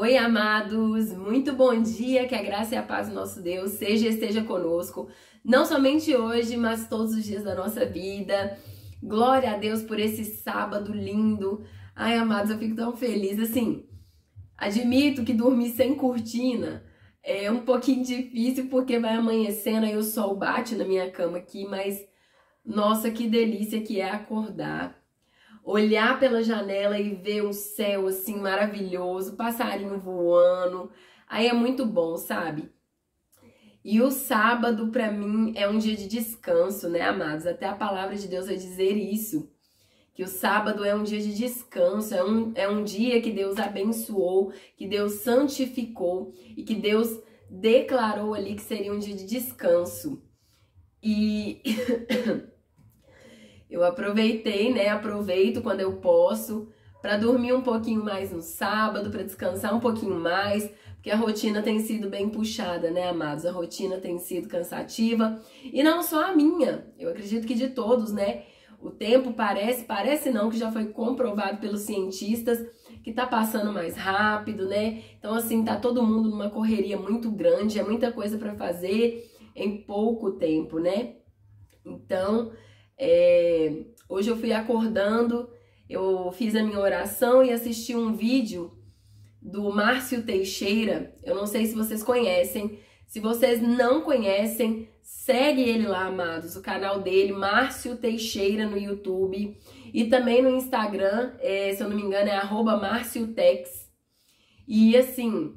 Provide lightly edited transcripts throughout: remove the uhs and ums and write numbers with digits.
Oi, amados, muito bom dia, que a graça e a paz do nosso Deus esteja conosco, não somente hoje, mas todos os dias da nossa vida. Glória a Deus por esse sábado lindo. Ai, amados, eu fico tão feliz, assim, admito que dormir sem cortina é um pouquinho difícil, porque vai amanhecendo, aí o sol bate na minha cama aqui, mas, nossa, que delícia que é acordar. Olhar pela janela e ver um céu assim maravilhoso, passarinho voando, aí é muito bom, sabe? E o sábado pra mim é um dia de descanso, né, amados? Até a palavra de Deus vai dizer isso, que o sábado é um dia de descanso, é um dia que Deus abençoou, que Deus santificou e que Deus declarou ali que seria um dia de descanso. E eu aproveitei, né? Aproveito quando eu posso para dormir um pouquinho mais no sábado, para descansar um pouquinho mais, porque a rotina tem sido bem puxada, né, amados? A rotina tem sido cansativa e não só a minha. Eu acredito que de todos, né? O tempo parece não, que já foi comprovado pelos cientistas que tá passando mais rápido, né? Então assim, tá todo mundo numa correria muito grande, é muita coisa para fazer em pouco tempo, né? Então, hoje eu fui acordando, eu fiz a minha oração e assisti um vídeo do Márcio Teixeira. Eu não sei se vocês conhecem. Se vocês não conhecem, segue ele lá, amados. O canal dele, Márcio Teixeira, no YouTube. E também no Instagram, se eu não me engano, é @MárcioTex. E assim,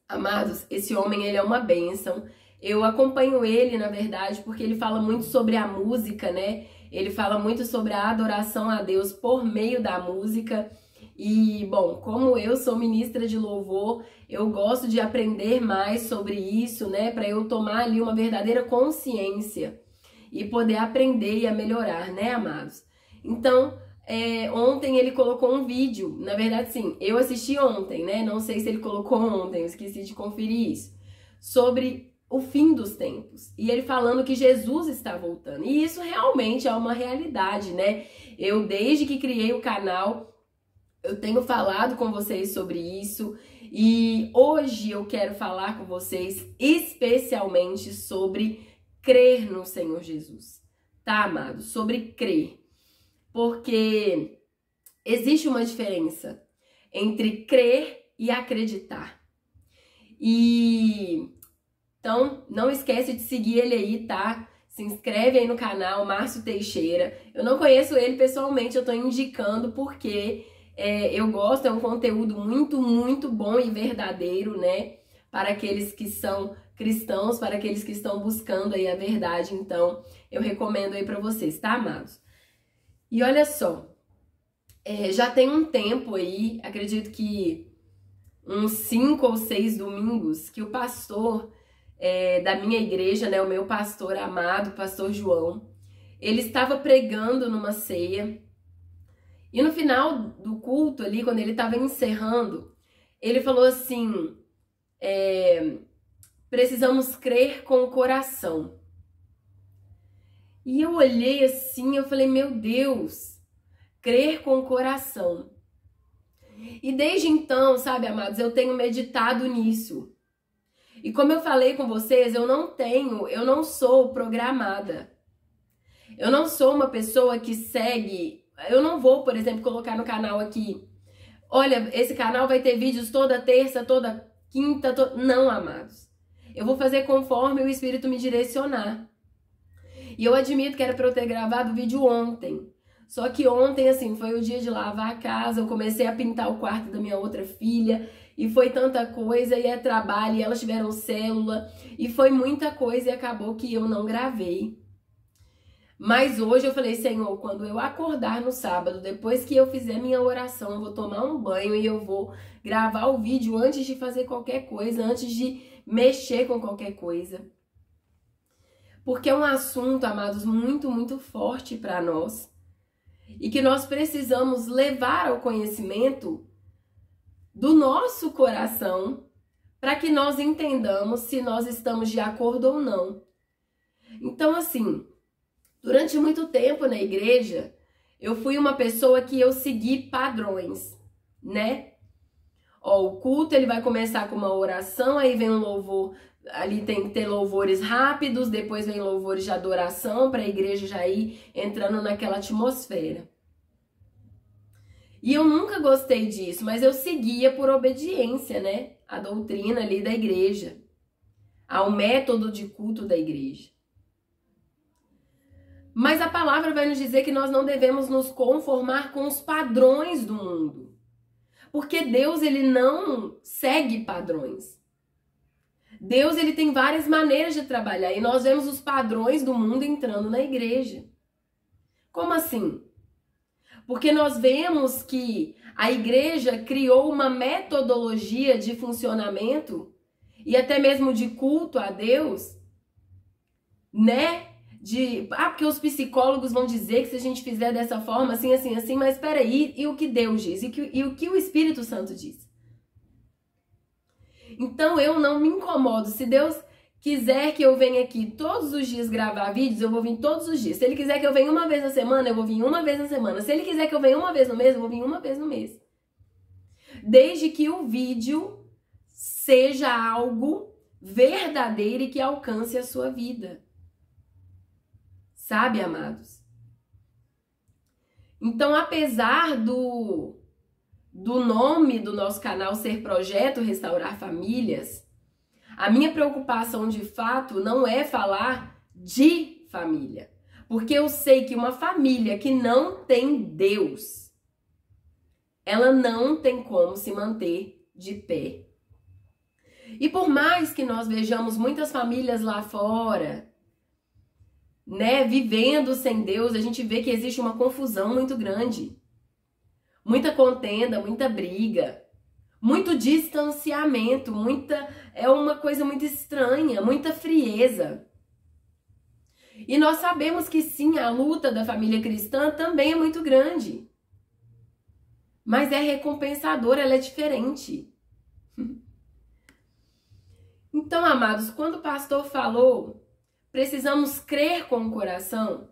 amados, esse homem, ele é uma bênção. Eu acompanho ele, na verdade, porque ele fala muito sobre a música, né? Ele fala muito sobre a adoração a Deus por meio da música. E, bom, como eu sou ministra de louvor, eu gosto de aprender mais sobre isso, né? Para eu tomar ali uma verdadeira consciência e poder aprender e a melhorar, né, amados? Então, ontem ele colocou um vídeo. Na verdade, sim, eu assisti ontem, né? Não sei se ele colocou ontem, eu esqueci de conferir isso. Sobre o fim dos tempos. E ele falando que Jesus está voltando. E isso realmente é uma realidade, né? Eu, desde que criei o canal, eu tenho falado com vocês sobre isso. E hoje eu quero falar com vocês especialmente sobre crer no Senhor Jesus. Tá, amados? Sobre crer. Porque existe uma diferença entre crer e acreditar. Então, não esquece de seguir ele aí, tá? Se inscreve aí no canal, Márcio Teixeira. Eu não conheço ele pessoalmente, eu tô indicando porque eu gosto, é um conteúdo muito bom e verdadeiro, né? Para aqueles que são cristãos, para aqueles que estão buscando aí a verdade. Então, eu recomendo aí pra vocês, tá, amados? E olha só, já tem um tempo aí, acredito que uns 5 ou 6 domingos, que o pastor da minha igreja, né, o meu pastor amado, pastor João, ele estava pregando numa ceia, e no final do culto ali, quando ele estava encerrando, ele falou assim, precisamos crer com o coração. E eu olhei assim, eu falei, meu Deus, crer com o coração. E desde então, sabe, amados, eu tenho meditado nisso. E como eu falei com vocês, eu não sou programada. Eu não sou uma pessoa que segue, eu não vou, por exemplo, colocar no canal aqui, olha, esse canal vai ter vídeos toda terça, toda quinta, não, amados. Eu vou fazer conforme o Espírito me direcionar. E eu admito que era para eu ter gravado o vídeo ontem. Só que ontem, assim, foi o dia de lavar a casa, eu comecei a pintar o quarto da minha outra filha, e foi tanta coisa, e é trabalho, e elas tiveram célula, e foi muita coisa, e acabou que eu não gravei. Mas hoje eu falei, Senhor, quando eu acordar no sábado, depois que eu fizer minha oração, eu vou tomar um banho e eu vou gravar o vídeo antes de fazer qualquer coisa, antes de mexer com qualquer coisa. Porque é um assunto, amados, muito forte para nós. E que nós precisamos levar ao conhecimento do nosso coração para que nós entendamos se nós estamos de acordo ou não. Então, assim, durante muito tempo na igreja, eu fui uma pessoa que eu segui padrões, né? Ó, o culto ele vai começar com uma oração, aí vem um louvor, ali tem que ter louvores rápidos, depois vem louvores de adoração para a igreja já ir entrando naquela atmosfera. E eu nunca gostei disso, mas eu seguia por obediência, né? A doutrina ali da igreja, ao método de culto da igreja. Mas a palavra vai nos dizer que nós não devemos nos conformar com os padrões do mundo. Porque Deus, ele não segue padrões. Deus, ele tem várias maneiras de trabalhar e nós vemos os padrões do mundo entrando na igreja. Como assim? Porque nós vemos que a igreja criou uma metodologia de funcionamento e até mesmo de culto a Deus, né? Porque os psicólogos vão dizer que se a gente fizer dessa forma, assim, assim, assim, mas peraí, e o que Deus diz? E o que o Espírito Santo diz? Então eu não me incomodo. Se Deus quiser que eu venha aqui todos os dias gravar vídeos, eu vou vir todos os dias. Se Ele quiser que eu venha uma vez na semana, eu vou vir uma vez na semana. Se Ele quiser que eu venha uma vez no mês, eu vou vir uma vez no mês. Desde que o vídeo seja algo verdadeiro e que alcance a sua vida. Sabe, amados? Então, apesar do nome do nosso canal ser Projeto Restaurar Famílias, a minha preocupação de fato não é falar de família. Porque eu sei que uma família que não tem Deus, ela não tem como se manter de pé. E por mais que nós vejamos muitas famílias lá fora, né, vivendo sem Deus, a gente vê que existe uma confusão muito grande. Muita contenda, muita briga, muito distanciamento, é uma coisa muito estranha, muita frieza. E nós sabemos que sim, a luta da família cristã também é muito grande. Mas é recompensadora, ela é diferente. Então, amados, quando o pastor falou, precisamos crer com o coração,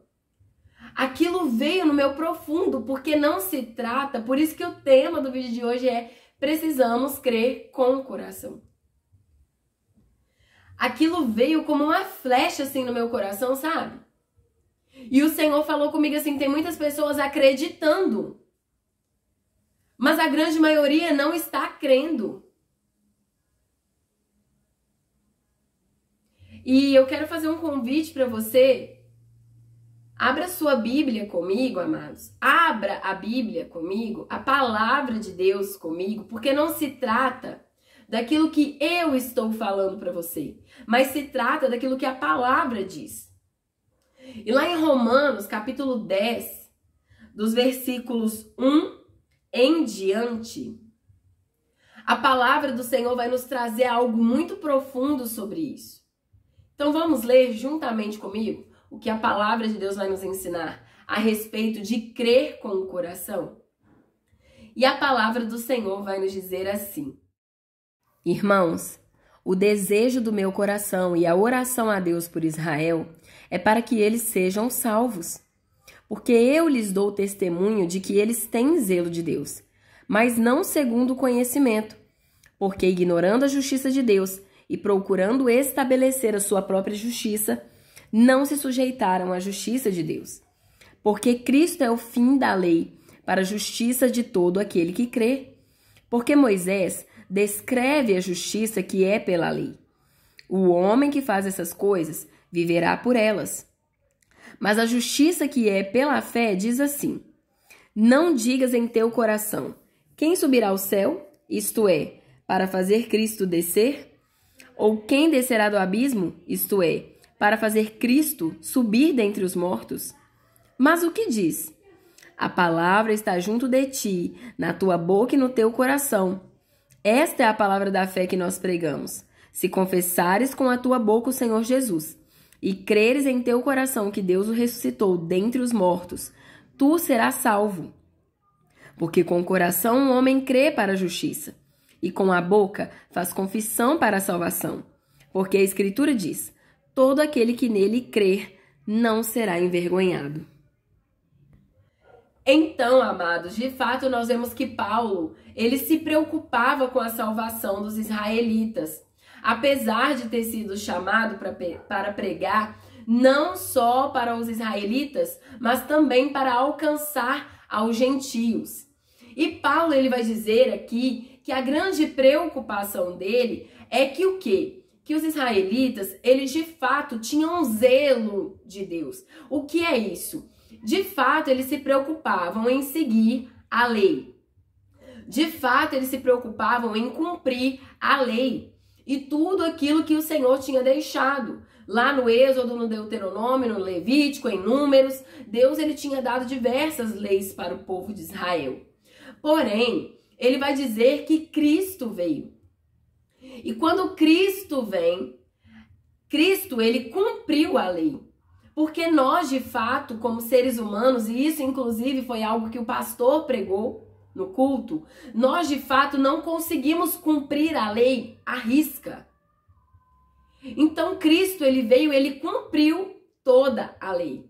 aquilo veio no meu profundo, porque não se trata, por isso que o tema do vídeo de hoje é precisamos crer com o coração. Aquilo veio como uma flecha assim no meu coração, sabe? E o Senhor falou comigo assim, tem muitas pessoas acreditando, mas a grande maioria não está crendo. E eu quero fazer um convite para você. Abra sua Bíblia comigo, amados. Abra a Bíblia comigo, a palavra de Deus comigo, porque não se trata daquilo que eu estou falando para você, mas se trata daquilo que a palavra diz. E lá em Romanos, capítulo 10, dos versículos 1 em diante, a palavra do Senhor vai nos trazer algo muito profundo sobre isso. Então vamos ler juntamente comigo o que a palavra de Deus vai nos ensinar a respeito de crer com o coração. E a palavra do Senhor vai nos dizer assim: Irmãos, o desejo do meu coração e a oração a Deus por Israel é para que eles sejam salvos. Porque eu lhes dou testemunho de que eles têm zelo de Deus, mas não segundo o conhecimento, porque ignorando a justiça de Deus e procurando estabelecer a sua própria justiça, não se sujeitaram à justiça de Deus. Porque Cristo é o fim da lei, para a justiça de todo aquele que crê. Porque Moisés descreve a justiça que é pela lei. O homem que faz essas coisas viverá por elas. Mas a justiça que é pela fé diz assim: não digas em teu coração, quem subirá ao céu, isto é, para fazer Cristo descer? Ou quem descerá do abismo, isto é, para fazer Cristo subir dentre os mortos? Mas o que diz? A palavra está junto de ti, na tua boca e no teu coração. Esta é a palavra da fé que nós pregamos. Se confessares com a tua boca o Senhor Jesus, e creres em teu coração que Deus o ressuscitou dentre os mortos, tu serás salvo. Porque com o coração um homem crê para a justiça, e com a boca faz confissão para a salvação. Porque a Escritura diz: todo aquele que nele crer não será envergonhado. Então, amados, de fato nós vemos que Paulo, ele se preocupava com a salvação dos israelitas, apesar de ter sido chamado para pregar não só para os israelitas, mas também para alcançar aos gentios. E Paulo, ele vai dizer aqui que a grande preocupação dele é que o quê? Que os israelitas, eles de fato tinham um zelo de Deus. O que é isso? De fato, eles se preocupavam em seguir a lei. De fato, eles se preocupavam em cumprir a lei e tudo aquilo que o Senhor tinha deixado. Lá no Êxodo, no Deuteronômio, no Levítico, em Números, Deus ele tinha dado diversas leis para o povo de Israel. Porém, ele vai dizer que Cristo veio. E quando Cristo vem, Cristo ele cumpriu a lei. Porque nós, de fato, como seres humanos, e isso inclusive foi algo que o pastor pregou no culto, nós de fato não conseguimos cumprir a lei à risca. Então Cristo ele veio, ele cumpriu toda a lei.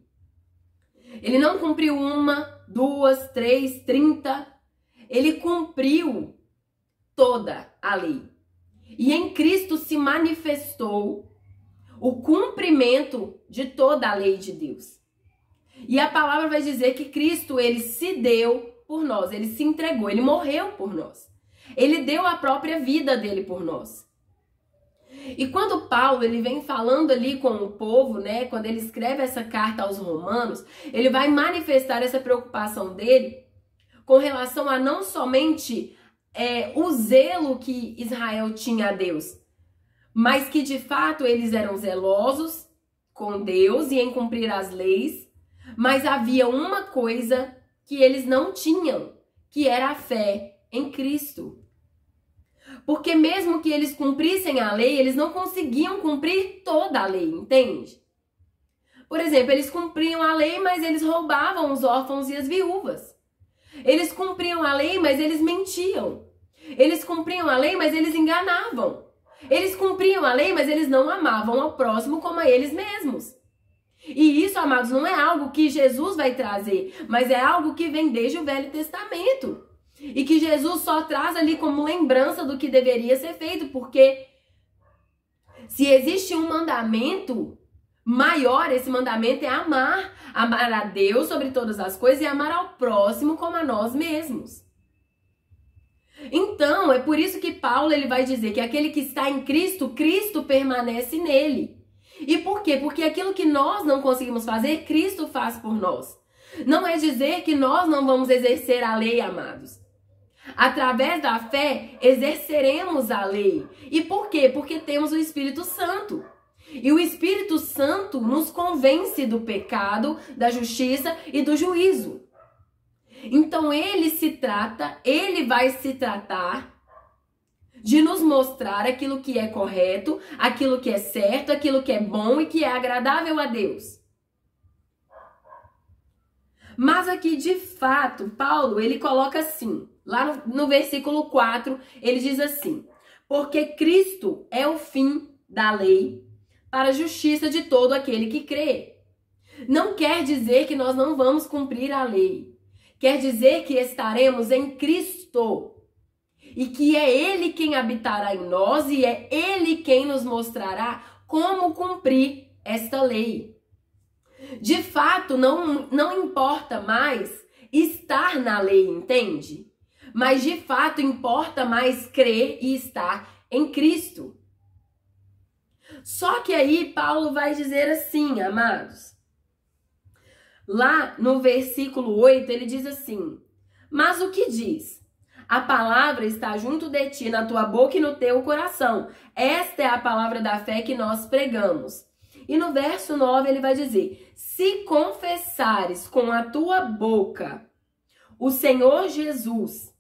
Ele não cumpriu 1, 2, 3, 30. Ele cumpriu toda a lei. E em Cristo se manifestou o cumprimento de toda a lei de Deus. E a palavra vai dizer que Cristo, ele se deu por nós, ele se entregou, ele morreu por nós. Ele deu a própria vida dele por nós. E quando Paulo, ele vem falando ali com o povo, né, quando ele escreve essa carta aos romanos, ele vai manifestar essa preocupação dele com relação a não somente o zelo que Israel tinha a Deus, mas que de fato eles eram zelosos com Deus e em cumprir as leis, mas havia uma coisa que eles não tinham, que era a fé em Cristo. Porque mesmo que eles cumprissem a lei, eles não conseguiam cumprir toda a lei, entende? Por exemplo, eles cumpriam a lei, mas eles roubavam os órfãos e as viúvas. Eles cumpriam a lei, mas eles mentiam. Eles cumpriam a lei, mas eles enganavam. Eles cumpriam a lei, mas eles não amavam ao próximo como a eles mesmos. E isso, amados, não é algo que Jesus vai trazer, mas é algo que vem desde o Velho Testamento. E que Jesus só traz ali como lembrança do que deveria ser feito, porque se existe um mandamento maior, esse mandamento é amar a Deus sobre todas as coisas e amar ao próximo como a nós mesmos. Então, é por isso que Paulo ele vai dizer que aquele que está em Cristo, Cristo permanece nele. E por quê? Porque aquilo que nós não conseguimos fazer, Cristo faz por nós. Não é dizer que nós não vamos exercer a lei, amados. Através da fé, exerceremos a lei. E por quê? Porque temos o Espírito Santo. E o Espírito Santo nos convence do pecado, da justiça e do juízo. Então ele vai se tratar de nos mostrar aquilo que é correto, aquilo que é certo, aquilo que é bom e que é agradável a Deus. Mas aqui, de fato, Paulo, ele coloca assim, lá no versículo 4, ele diz assim: porque Cristo é o fim da lei para a justiça de todo aquele que crê. Não quer dizer que nós não vamos cumprir a lei. Quer dizer que estaremos em Cristo e que é Ele quem habitará em nós e é Ele quem nos mostrará como cumprir esta lei. De fato, não importa mais estar na lei, entende? Mas de fato importa mais crer e estar em Cristo. Só que aí Paulo vai dizer assim, amados. Lá no versículo 8, ele diz assim: mas o que diz? A palavra está junto de ti, na tua boca e no teu coração. Esta é a palavra da fé que nós pregamos. E no verso 9 ele vai dizer: se confessares com a tua boca o Senhor Jesus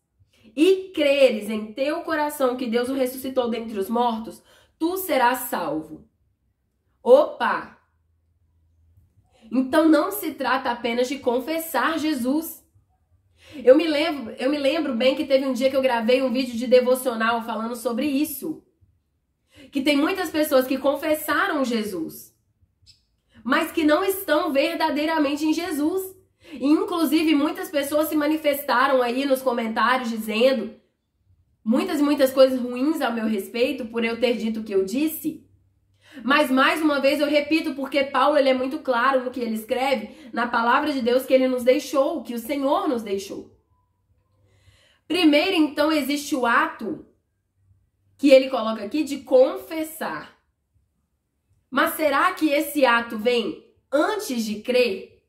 e creres em teu coração que Deus o ressuscitou dentre os mortos, tu serás salvo. Opa! Então não se trata apenas de confessar Jesus. Eu me lembro bem que teve um dia que eu gravei um vídeo de devocional falando sobre isso. Que tem muitas pessoas que confessaram Jesus, mas que não estão verdadeiramente em Jesus. E, inclusive, muitas pessoas se manifestaram aí nos comentários dizendo muitas e muitas coisas ruins a meu respeito por eu ter dito o que eu disse. Mas, mais uma vez, eu repito, porque Paulo ele é muito claro no que ele escreve, na palavra de Deus que ele nos deixou, que o Senhor nos deixou. Primeiro, então, existe o ato que ele coloca aqui de confessar. Mas será que esse ato vem antes de crer?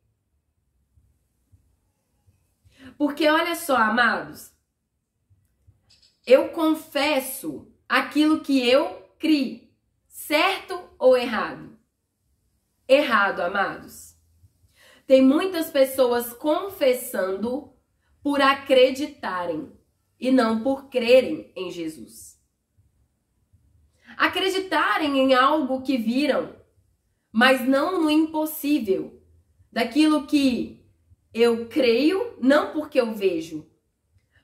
Porque olha só, amados, eu confesso aquilo que eu criei. Certo ou errado? Errado, amados. Tem muitas pessoas confessando por acreditarem e não por crerem em Jesus. Acreditarem em algo que viram, mas não no impossível, daquilo que eu creio, não porque eu vejo,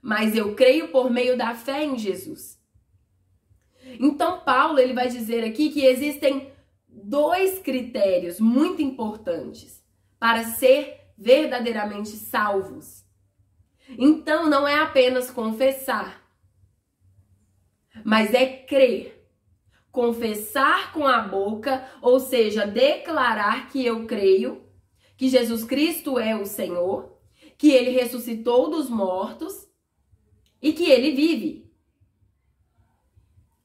mas eu creio por meio da fé em Jesus. Então, Paulo ele vai dizer aqui que existem dois critérios muito importantes para ser verdadeiramente salvos. Então, não é apenas confessar, mas é crer. Confessar com a boca, ou seja, declarar que eu creio, que Jesus Cristo é o Senhor, que Ele ressuscitou dos mortos e que Ele vive.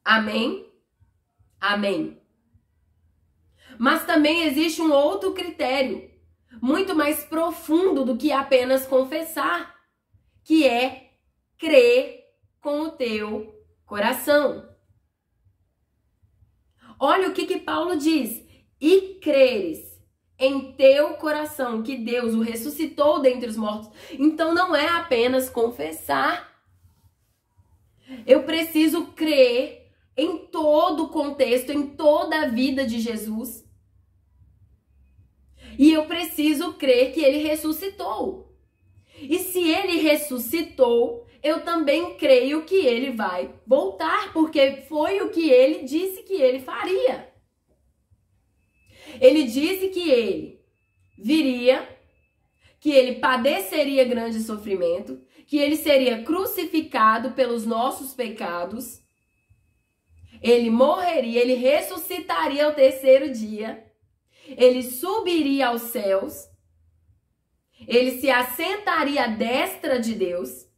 Amém? Amém. Mas também existe um outro critério, muito mais profundo do que apenas confessar, que é crer com o teu coração. Olha o que Paulo diz. E creres em teu coração que Deus o ressuscitou dentre os mortos. Então não é apenas confessar. Eu preciso crer em todo o contexto, em toda a vida de Jesus. E eu preciso crer que ele ressuscitou. E se ele ressuscitou, eu também creio que ele vai voltar, porque foi o que ele disse que ele faria. Ele disse que ele viria, que ele padeceria grande sofrimento, que ele seria crucificado pelos nossos pecados, ele morreria, ele ressuscitaria ao terceiro dia, ele subiria aos céus, ele se assentaria à destra de Deus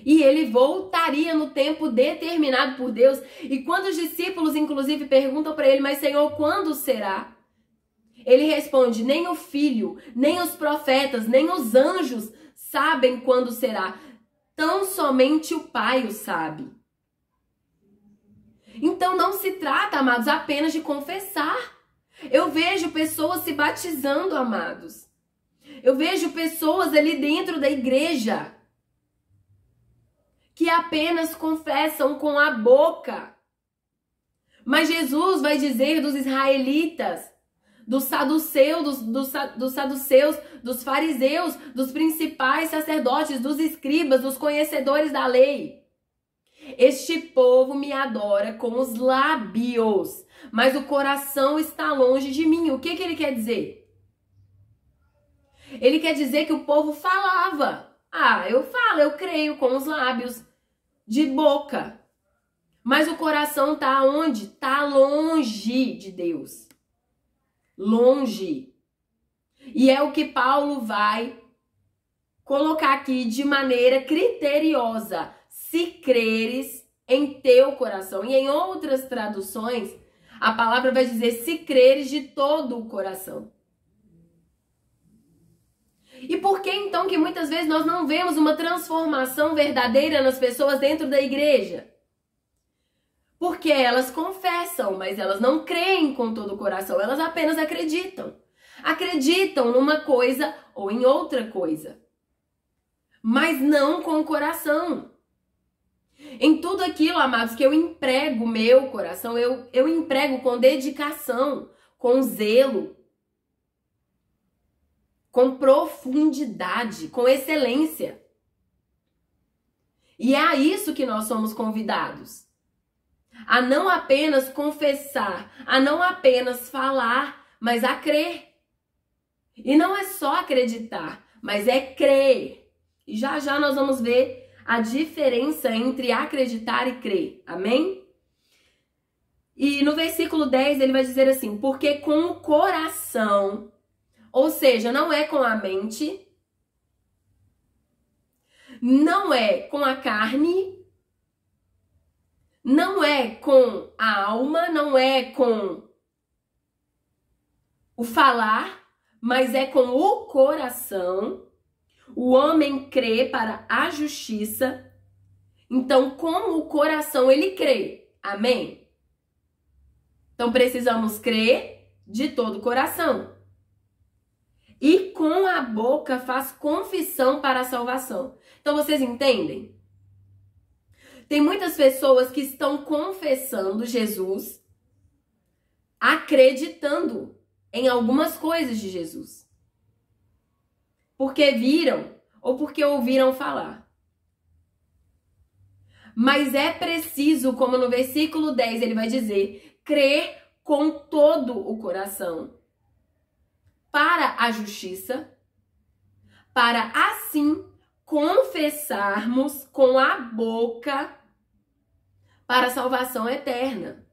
e ele voltaria no tempo determinado por Deus. E quando os discípulos, inclusive, perguntam para ele, mas Senhor, quando será? Ele responde, nem o Filho, nem os profetas, nem os anjos sabem quando será. Tão somente o Pai o sabe. Então não se trata, amados, apenas de confessar. Eu vejo pessoas se batizando, amados. Eu vejo pessoas ali dentro da igreja que apenas confessam com a boca. Mas Jesus vai dizer dos israelitas, dos saduceus, dos fariseus, dos principais sacerdotes, dos escribas, dos conhecedores da lei. Este povo me adora com os lábios, mas o coração está longe de mim. O que ele quer dizer? Ele quer dizer que o povo falava. Eu falo, eu creio com os lábios, de boca. Mas o coração está onde? Está longe de Deus. Longe. E é o que Paulo vai colocar aqui de maneira criteriosa. Se creres em teu coração. E em outras traduções, a palavra vai dizer se creres de todo o coração. E por que então que muitas vezes nós não vemos uma transformação verdadeira nas pessoas dentro da igreja? Porque elas confessam, mas elas não creem com todo o coração, elas apenas acreditam. Acreditam numa coisa ou em outra coisa, mas não com o coração. Em tudo aquilo, amados, que eu emprego meu coração, eu emprego com dedicação, com zelo, com profundidade, com excelência. E é a isso que nós somos convidados. A não apenas confessar, a não apenas falar, mas a crer. E não é só acreditar, mas é crer. E já já nós vamos ver a diferença entre acreditar e crer. Amém? E no versículo 10 ele vai dizer assim: porque com o coração, ou seja, não é com a mente, não é com a carne, não é com a alma, não é com o falar, mas é com o coração. O homem crê para a justiça. Então, com o coração ele crê. Amém? Então, precisamos crer de todo o coração. E com a boca faz confissão para a salvação. Então, vocês entendem? Tem muitas pessoas que estão confessando Jesus, acreditando em algumas coisas de Jesus. Porque viram ou porque ouviram falar. Mas é preciso, como no versículo 10 ele vai dizer, crer com todo o coração para a justiça, para assim confessarmos com a boca para a salvação eterna.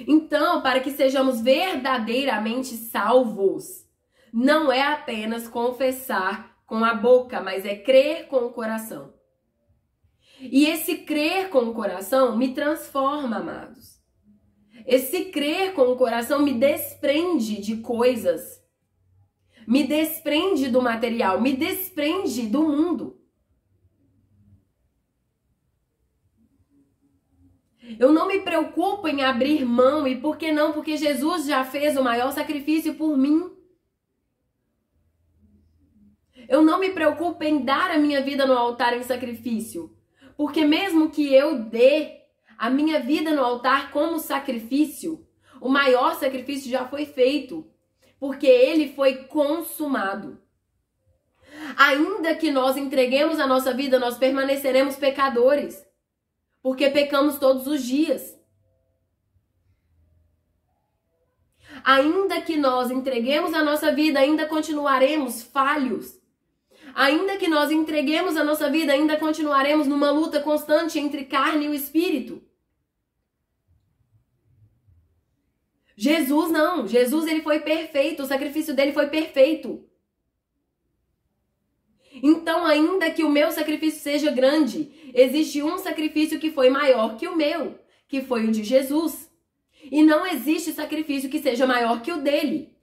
Então, para que sejamos verdadeiramente salvos, não é apenas confessar com a boca, mas é crer com o coração. E esse crer com o coração me transforma, amados. Esse crer com o coração me desprende de coisas, me desprende do material, me desprende do mundo. Eu não me preocupo em abrir mão, e por que não? Porque Jesus já fez o maior sacrifício por mim. Eu não me preocupo em dar a minha vida no altar em sacrifício, porque mesmo que eu dê a minha vida no altar como sacrifício, o maior sacrifício já foi feito, porque ele foi consumado. Ainda que nós entreguemos a nossa vida, nós permaneceremos pecadores, porque pecamos todos os dias. Ainda que nós entreguemos a nossa vida, ainda continuaremos falhos. Ainda que nós entreguemos a nossa vida, ainda continuaremos numa luta constante entre carne e o espírito. Jesus não. Jesus ele foi perfeito. O sacrifício dele foi perfeito. Então, ainda que o meu sacrifício seja grande, existe um sacrifício que foi maior que o meu, que foi o de Jesus. E não existe sacrifício que seja maior que o dele.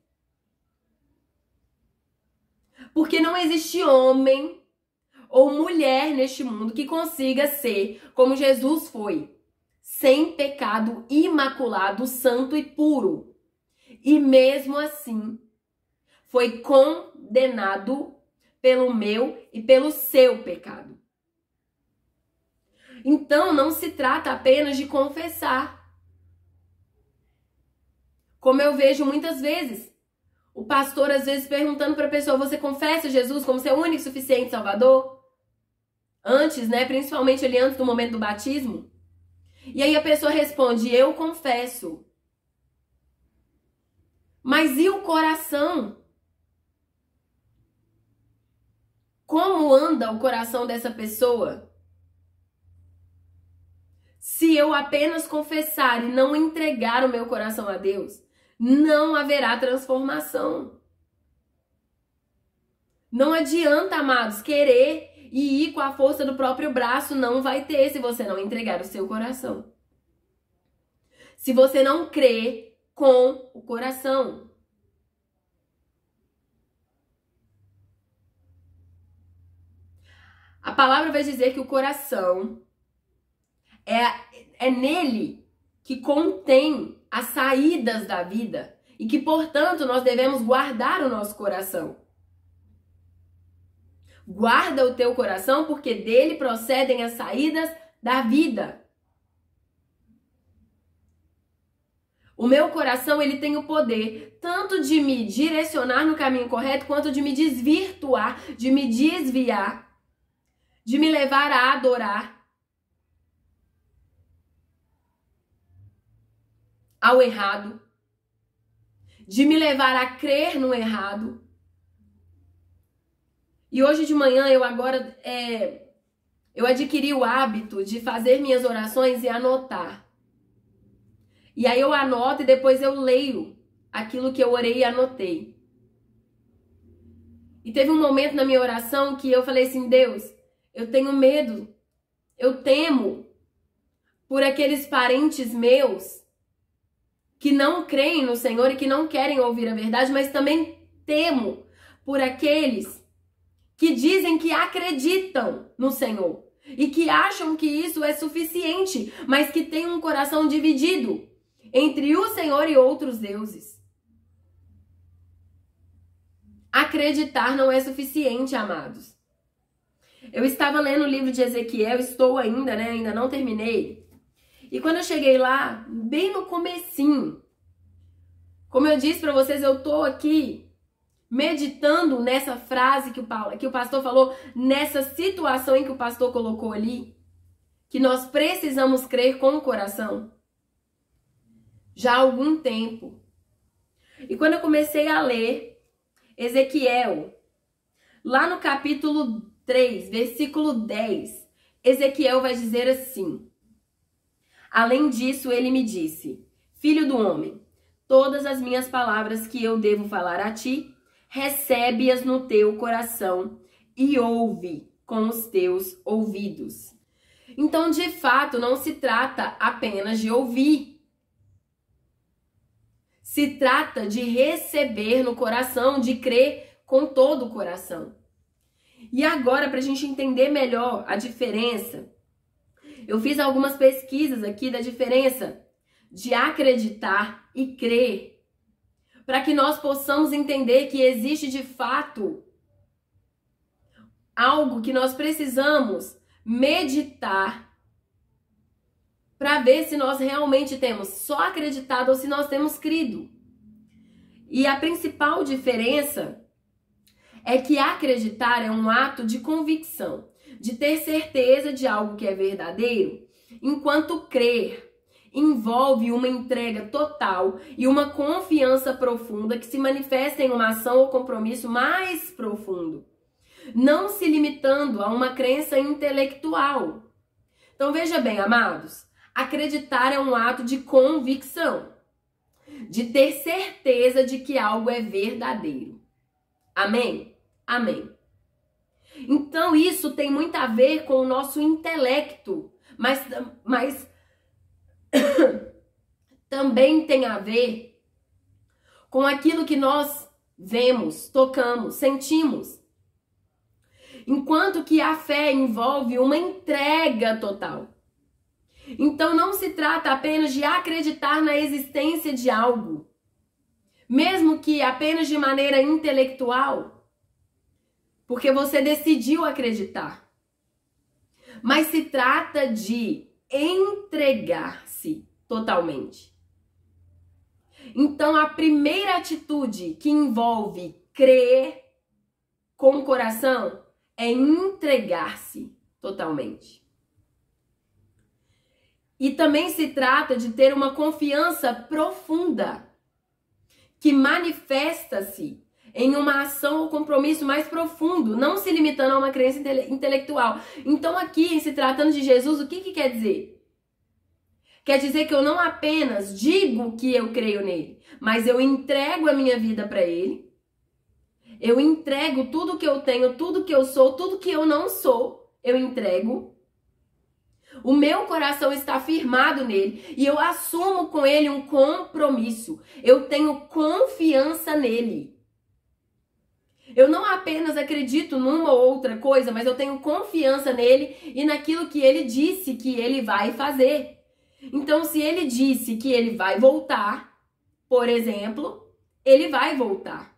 Porque não existe homem ou mulher neste mundo que consiga ser como Jesus foi, sem pecado, imaculado, santo e puro. E mesmo assim, foi condenado pelo meu e pelo seu pecado. Então, não se trata apenas de confessar. Como eu vejo muitas vezes, o pastor às vezes perguntando para a pessoa, você confessa Jesus como seu único e suficiente Salvador? Antes, né? Principalmente ali antes do momento do batismo. E aí a pessoa responde, eu confesso. Mas e o coração? Como anda o coração dessa pessoa? Se eu apenas confessar e não entregar o meu coração a Deus, não haverá transformação. Não adianta, amados, querer e ir com a força do próprio braço, não vai ter se você não entregar o seu coração. Se você não crê com o coração. A palavra vai dizer que o coração é nele que contém as saídas da vida e que, portanto, nós devemos guardar o nosso coração. Guarda o teu coração porque dele procedem as saídas da vida. O meu coração, ele tem o poder tanto de me direcionar no caminho correto quanto de me desvirtuar, de me desviar, de me levar a adorar ao errado, de me levar a crer no errado. E hoje de manhã eu adquiri o hábito de fazer minhas orações e anotar. E aí eu anoto e depois eu leio aquilo que eu orei e anotei. E teve um momento na minha oração que eu falei assim: Deus, eu tenho medo, eu temo por aqueles parentes meus que não creem no Senhor e que não querem ouvir a verdade, mas também temo por aqueles que dizem que acreditam no Senhor e que acham que isso é suficiente, mas que têm um coração dividido entre o Senhor e outros deuses. Acreditar não é suficiente, amados. Eu estava lendo o livro de Ezequiel, estou ainda, ainda não terminei. E quando eu cheguei lá, bem no comecinho, como eu disse para vocês, eu tô aqui meditando nessa frase que o pastor falou, nessa situação em que o pastor colocou ali, que nós precisamos crer com o coração, já há algum tempo. E quando eu comecei a ler Ezequiel, lá no capítulo 3, versículo 10, Ezequiel vai dizer assim: além disso, ele me disse: filho do homem, todas as minhas palavras que eu devo falar a ti, recebe-as no teu coração e ouve com os teus ouvidos. Então, de fato, não se trata apenas de ouvir. Se trata de receber no coração, de crer com todo o coração. E agora, para a gente entender melhor a diferença, eu fiz algumas pesquisas aqui da diferença de acreditar e crer, para que nós possamos entender que existe de fato algo que nós precisamos meditar para ver se nós realmente temos só acreditado ou se nós temos crido. E a principal diferença é que acreditar é um ato de convicção, de ter certeza de algo que é verdadeiro, enquanto crer envolve uma entrega total e uma confiança profunda que se manifesta em uma ação ou compromisso mais profundo, não se limitando a uma crença intelectual. Então veja bem, amados, acreditar é um ato de convicção, de ter certeza de que algo é verdadeiro. Amém? Amém. Então isso tem muito a ver com o nosso intelecto, mas também tem a ver com aquilo que nós vemos, tocamos, sentimos. Enquanto que a fé envolve uma entrega total. Então não se trata apenas de acreditar na existência de algo, mesmo que apenas de maneira intelectual, porque você decidiu acreditar. Mas se trata de entregar-se totalmente. Então a primeira atitude que envolve crer com o coração é entregar-se totalmente. E também se trata de ter uma confiança profunda, que manifesta-se em uma ação ou compromisso mais profundo, não se limitando a uma crença intelectual. Então aqui, se tratando de Jesus, o que quer dizer? Quer dizer que eu não apenas digo que eu creio nele, mas eu entrego a minha vida para ele, eu entrego tudo que eu tenho, tudo que eu sou, tudo que eu não sou, eu entrego. O meu coração está firmado nele e eu assumo com ele um compromisso. Eu tenho confiança nele. Eu não apenas acredito numa ou outra coisa, mas eu tenho confiança nele e naquilo que ele disse que ele vai fazer. Então, se ele disse que ele vai voltar, por exemplo, ele vai voltar.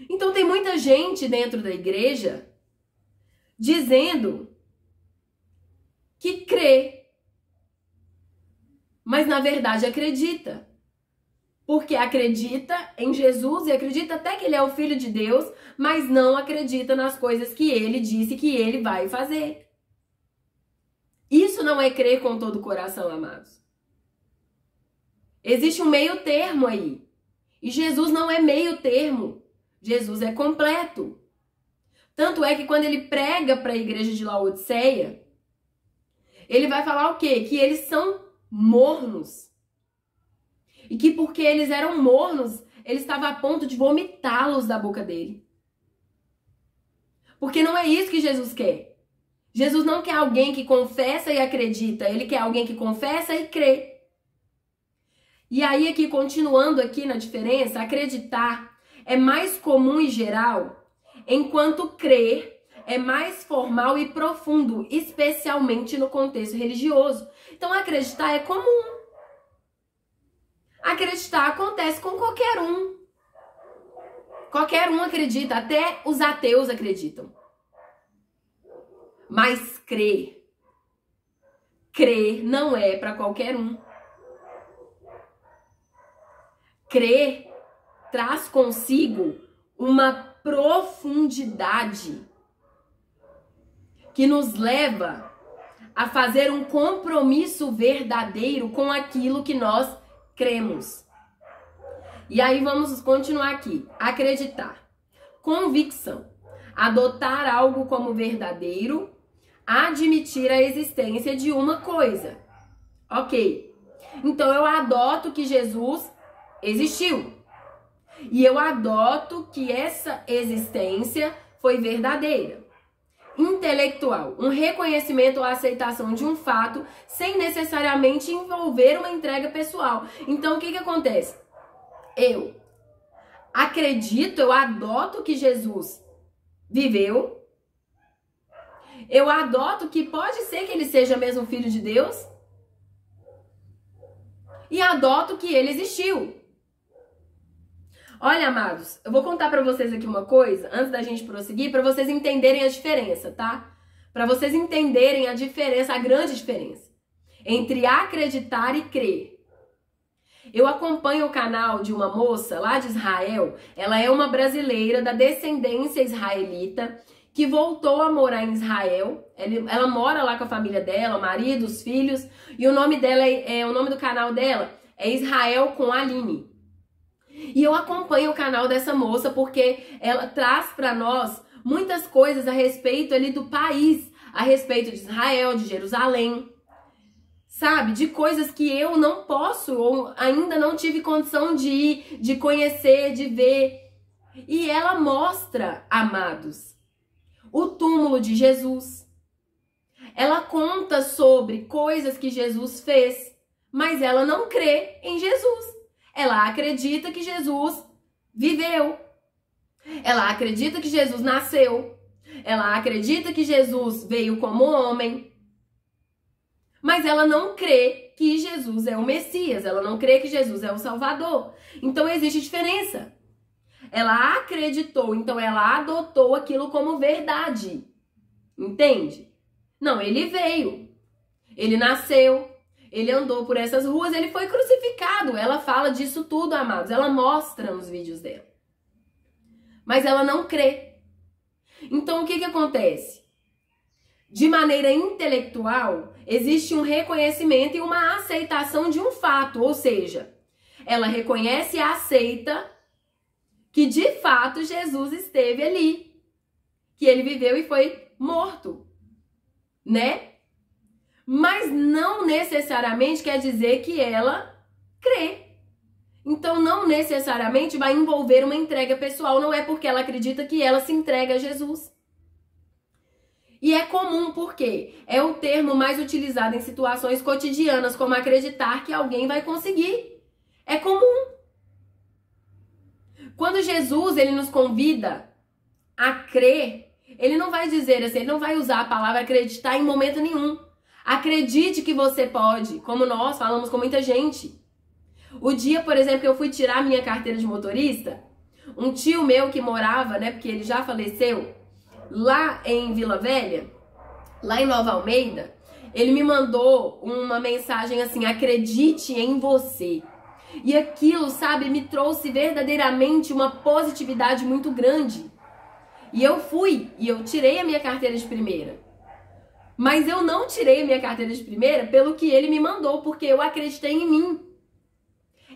Então, tem muita gente dentro da igreja dizendo que crê, mas na verdade acredita. Porque acredita em Jesus e acredita até que ele é o Filho de Deus, mas não acredita nas coisas que ele disse que ele vai fazer. Isso não é crer com todo o coração, amados. Existe um meio termo aí. E Jesus não é meio termo. Jesus é completo. Tanto é que quando ele prega para a igreja de Laodiceia, ele vai falar o quê? Que eles são mornos. E que porque eles eram mornos, ele estava a ponto de vomitá-los da boca dele. Porque não é isso que Jesus quer. Jesus não quer alguém que confessa e acredita. Ele quer alguém que confessa e crê. E aí, aqui, continuando aqui na diferença, acreditar é mais comum e geral, enquanto crer é mais formal e profundo, especialmente no contexto religioso. Então, acreditar é comum. Acreditar acontece com qualquer um. Qualquer um acredita, até os ateus acreditam. Mas crer não é para qualquer um. Crer traz consigo uma profundidade que nos leva a fazer um compromisso verdadeiro com aquilo que nós cremos. E aí vamos continuar aqui. Acreditar. Convicção. Adotar algo como verdadeiro. Admitir a existência de uma coisa. Ok. Então eu adoto que Jesus existiu. E eu adoto que essa existência foi verdadeira. Intelectual, um reconhecimento ou aceitação de um fato sem necessariamente envolver uma entrega pessoal. Então o que acontece? Eu acredito, eu adoto que Jesus viveu. Eu adoto que pode ser que ele seja mesmo filho de Deus. E adoto que ele existiu. Olha, amados, eu vou contar pra vocês aqui uma coisa, antes da gente prosseguir, pra vocês entenderem a diferença, tá? Pra vocês entenderem a diferença, a grande diferença entre acreditar e crer. Eu acompanho o canal de uma moça lá de Israel, ela é uma brasileira da descendência israelita, que voltou a morar em Israel. Ela mora lá com a família dela, o marido, os filhos, e o nome dela o nome do canal dela é Israel com Aline. E eu acompanho o canal dessa moça porque ela traz para nós muitas coisas a respeito ali do país, a respeito de Israel, de Jerusalém, sabe? De coisas que eu não posso ou ainda não tive condição de ir, de conhecer, de ver. E ela mostra, amados, o túmulo de Jesus. Ela conta sobre coisas que Jesus fez, mas ela não crê em Jesus. Ela acredita que Jesus viveu. Ela acredita que Jesus nasceu. Ela acredita que Jesus veio como homem. Mas ela não crê que Jesus é o Messias. Ela não crê que Jesus é o Salvador. Então existe diferença. Ela acreditou, então ela adotou aquilo como verdade. Entende? Não, ele veio. Ele nasceu. Ele andou por essas ruas, ele foi crucificado. Ela fala disso tudo, amados. Ela mostra nos vídeos dela. Mas ela não crê. Então, o que acontece? De maneira intelectual, existe um reconhecimento e uma aceitação de um fato. Ou seja, ela reconhece e aceita que, de fato, Jesus esteve ali. Que ele viveu e foi morto. Né? Mas não necessariamente quer dizer que ela crê. Então, não necessariamente vai envolver uma entrega pessoal. Não é porque ela acredita que ela se entrega a Jesus. E é comum porque é o termo mais utilizado em situações cotidianas, como acreditar que alguém vai conseguir. É comum. Quando Jesus ele nos convida a crer, ele não vai dizer assim, ele não vai usar a palavra acreditar em momento nenhum. Acredite que você pode, como nós falamos com muita gente. O dia, por exemplo, que eu fui tirar minha carteira de motorista, um tio meu que morava, né, porque ele já faleceu, lá em Vila Velha, lá em Nova Almeida, ele me mandou uma mensagem assim, acredite em você. E aquilo, sabe, me trouxe verdadeiramente uma positividade muito grande. E eu fui, e eu tirei a minha carteira de primeira. Mas eu não tirei a minha carteira de primeira pelo que ele me mandou, porque eu acreditei em mim.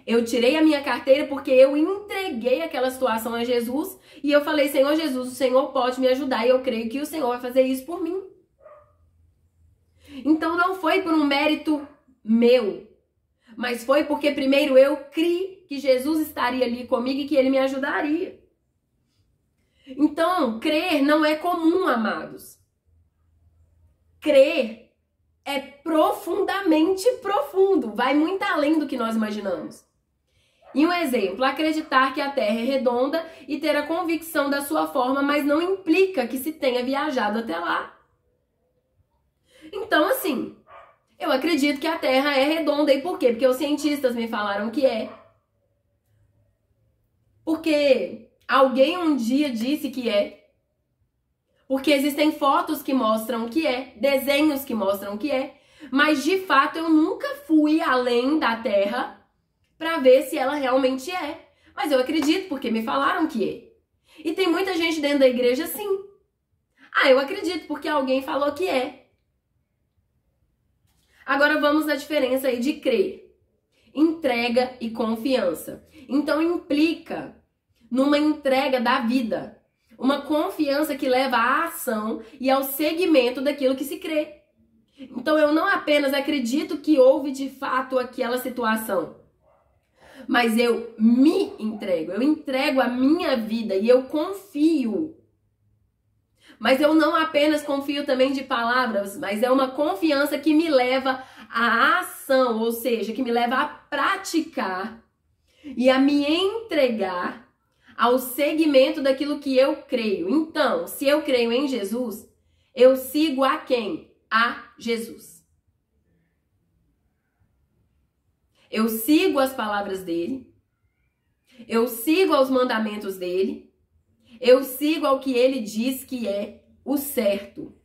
Eu tirei a minha carteira porque eu entreguei aquela situação a Jesus e eu falei, Senhor Jesus, o Senhor pode me ajudar e eu creio que o Senhor vai fazer isso por mim. Então não foi por um mérito meu, mas foi porque primeiro eu criei que Jesus estaria ali comigo e que Ele me ajudaria. Então, crer não é comum, amados. Crer é profundamente profundo, vai muito além do que nós imaginamos. E um exemplo, acreditar que a Terra é redonda e ter a convicção da sua forma, mas não implica que se tenha viajado até lá. Então, assim, eu acredito que a Terra é redonda. E por quê? Porque os cientistas me falaram que é. Porque alguém um dia disse que é. Porque existem fotos que mostram que é, desenhos que mostram que é. Mas, de fato, eu nunca fui além da Terra para ver se ela realmente é. Mas eu acredito porque me falaram que é. E tem muita gente dentro da igreja assim. Ah, eu acredito porque alguém falou que é. Agora vamos na diferença aí de crer. Entrega e confiança. Então implica numa entrega da vida. Uma confiança que leva à ação e ao seguimento daquilo que se crê. Então eu não apenas acredito que houve de fato aquela situação, mas eu me entrego. Eu entrego a minha vida e eu confio. Mas eu não apenas confio também de palavras, mas é uma confiança que me leva à ação, ou seja, que me leva a praticar e a me entregar ao seguimento daquilo que eu creio. Então, se eu creio em Jesus, eu sigo a quem? A Jesus. Eu sigo as palavras dele, eu sigo aos mandamentos dele, eu sigo ao que ele diz que é o certo.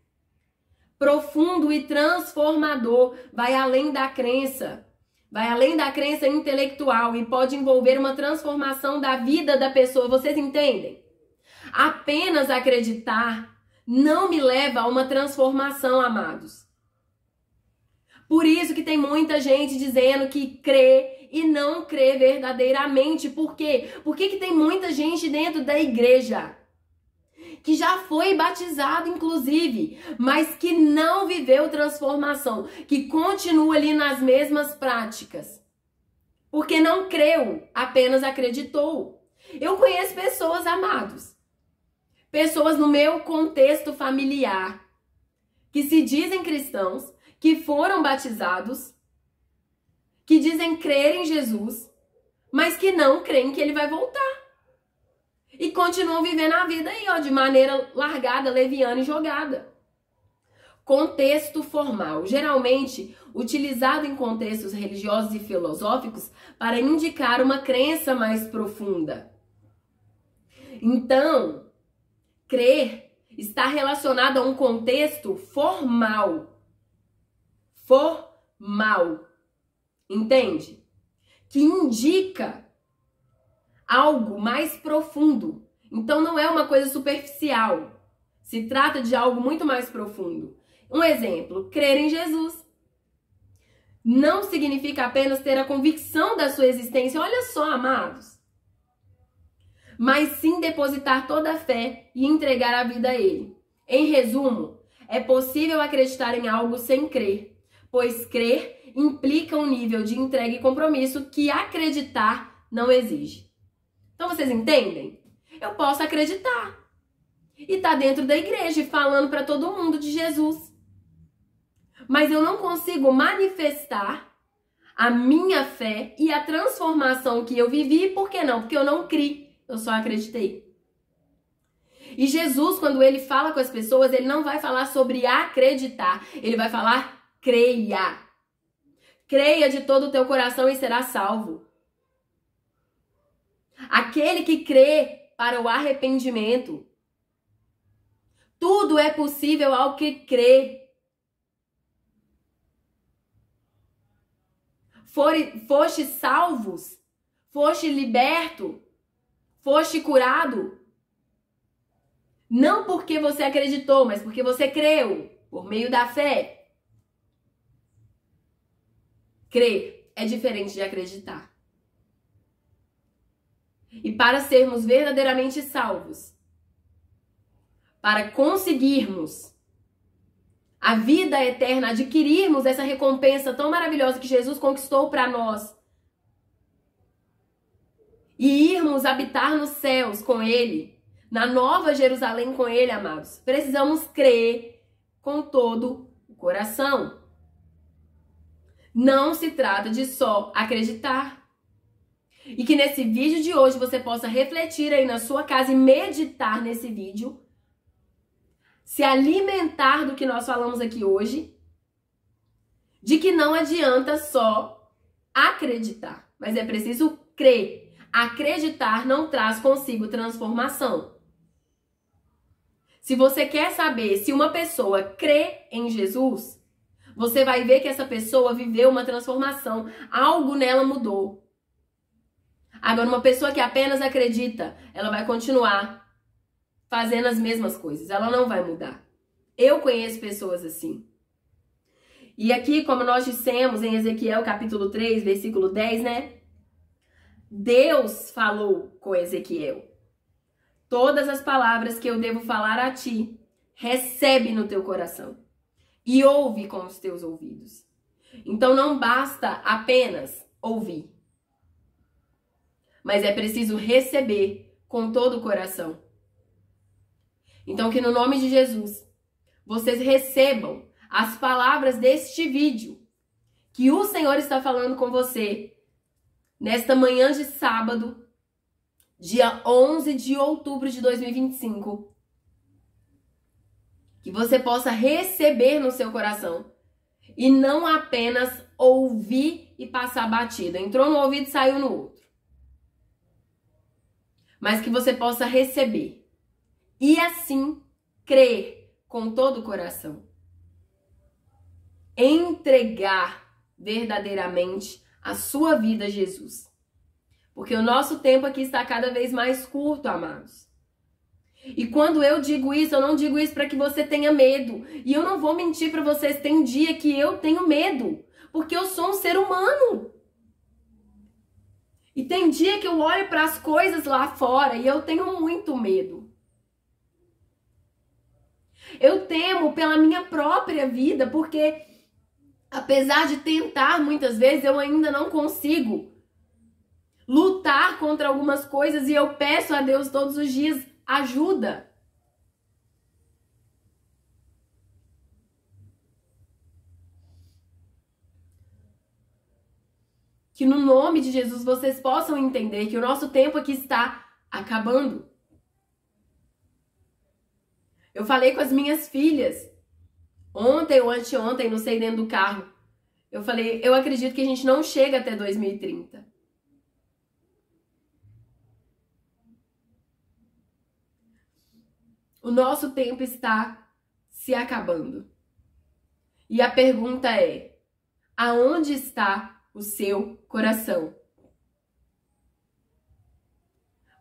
Profundo e transformador, vai além da crença. Vai além da crença intelectual e pode envolver uma transformação da vida da pessoa. Vocês entendem? Apenas acreditar não me leva a uma transformação, amados. Por isso que tem muita gente dizendo que crê e não crê verdadeiramente. Por quê? Por que tem muita gente dentro da igreja que já foi batizado, inclusive, mas que não viveu transformação, que continua ali nas mesmas práticas? Porque não creu, apenas acreditou. Eu conheço pessoas, amados, pessoas no meu contexto familiar, que se dizem cristãos, que foram batizados, que dizem crer em Jesus, mas que não creem que ele vai voltar. E continuam vivendo a vida aí, ó, de maneira largada, leviana e jogada. Contexto formal, geralmente utilizado em contextos religiosos e filosóficos para indicar uma crença mais profunda. Então, crer está relacionado a um contexto formal. Formal. Entende? Que indica algo mais profundo. Então não é uma coisa superficial. Se trata de algo muito mais profundo. Um exemplo, crer em Jesus não significa apenas ter a convicção da sua existência. Olha só, amados. Mas sim depositar toda a fé e entregar a vida a Ele. Em resumo, é possível acreditar em algo sem crer, pois crer implica um nível de entrega e compromisso que acreditar não exige. Então vocês entendem? Eu posso acreditar e tá dentro da igreja falando para todo mundo de Jesus, mas eu não consigo manifestar a minha fé e a transformação que eu vivi. Por que não? Porque eu não criei, eu só acreditei. E Jesus, quando ele fala com as pessoas, ele não vai falar sobre acreditar, ele vai falar creia. Creia de todo o teu coração e será salvo. Aquele que crê para o arrependimento. Tudo é possível ao que crê. Foste salvos, foste liberto, foste curado. Não porque você acreditou, mas porque você creu, por meio da fé. Crer é diferente de acreditar. E para sermos verdadeiramente salvos, para conseguirmos a vida eterna, adquirirmos essa recompensa tão maravilhosa que Jesus conquistou para nós e irmos habitar nos céus com Ele, na Nova Jerusalém com Ele, amados, precisamos crer com todo o coração. Não se trata de só acreditar. E que nesse vídeo de hoje você possa refletir aí na sua casa e meditar nesse vídeo, se alimentar do que nós falamos aqui hoje, de que não adianta só acreditar, mas é preciso crer. Acreditar não traz consigo transformação. Se você quer saber se uma pessoa crê em Jesus, você vai ver que essa pessoa viveu uma transformação, algo nela mudou. Agora, uma pessoa que apenas acredita, ela vai continuar fazendo as mesmas coisas, ela não vai mudar. Eu conheço pessoas assim. E aqui, como nós dissemos em Ezequiel capítulo 3, versículo 10, né? Deus falou com Ezequiel: todas as palavras que eu devo falar a ti, recebe no teu coração e ouve com os teus ouvidos. Então não basta apenas ouvir, mas é preciso receber com todo o coração. Então que no nome de Jesus, vocês recebam as palavras deste vídeo que o Senhor está falando com você nesta manhã de sábado, dia 11 de outubro de 2025. Que você possa receber no seu coração e não apenas ouvir e passar batida. Entrou no ouvido e saiu no outro. Mas que você possa receber e assim crer com todo o coração. Entregar verdadeiramente a sua vida a Jesus. Porque o nosso tempo aqui está cada vez mais curto, amados. E quando eu digo isso, eu não digo isso para que você tenha medo. E eu não vou mentir para vocês, tem dia que eu tenho medo, porque eu sou um ser humano. E tem dia que eu olho para as coisas lá fora e eu tenho muito medo. Eu temo pela minha própria vida, porque apesar de tentar muitas vezes, eu ainda não consigo lutar contra algumas coisas e eu peço a Deus todos os dias ajuda. Que no nome de Jesus vocês possam entender que o nosso tempo aqui está acabando. Eu falei com as minhas filhas ontem ou anteontem, não sei, dentro do carro. Eu falei, eu acredito que a gente não chega até 2030. O nosso tempo está se acabando. E a pergunta é: aonde está o seu coração?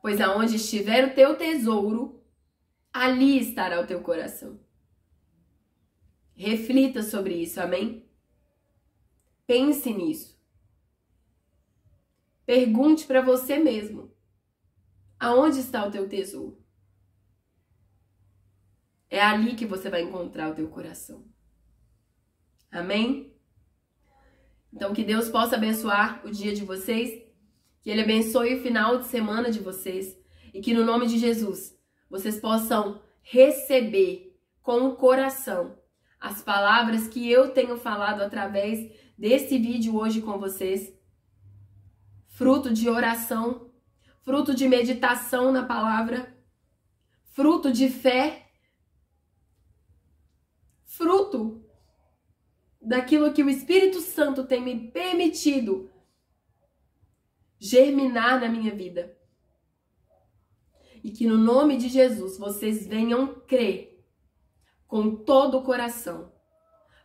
Pois aonde estiver o teu tesouro, ali estará o teu coração. Reflita sobre isso, amém? Pense nisso. Pergunte para você mesmo: aonde está o teu tesouro? É ali que você vai encontrar o teu coração. Amém? Então que Deus possa abençoar o dia de vocês, que Ele abençoe o final de semana de vocês e que no nome de Jesus vocês possam receber com o coração as palavras que eu tenho falado através desse vídeo hoje com vocês, fruto de oração, fruto de meditação na palavra, fruto de fé, fruto daquilo que o Espírito Santo tem me permitido germinar na minha vida. E que no nome de Jesus vocês venham crer com todo o coração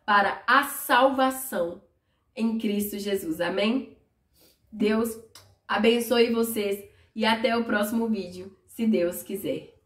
para a salvação em Cristo Jesus. Amém? Deus abençoe vocês e até o próximo vídeo, se Deus quiser.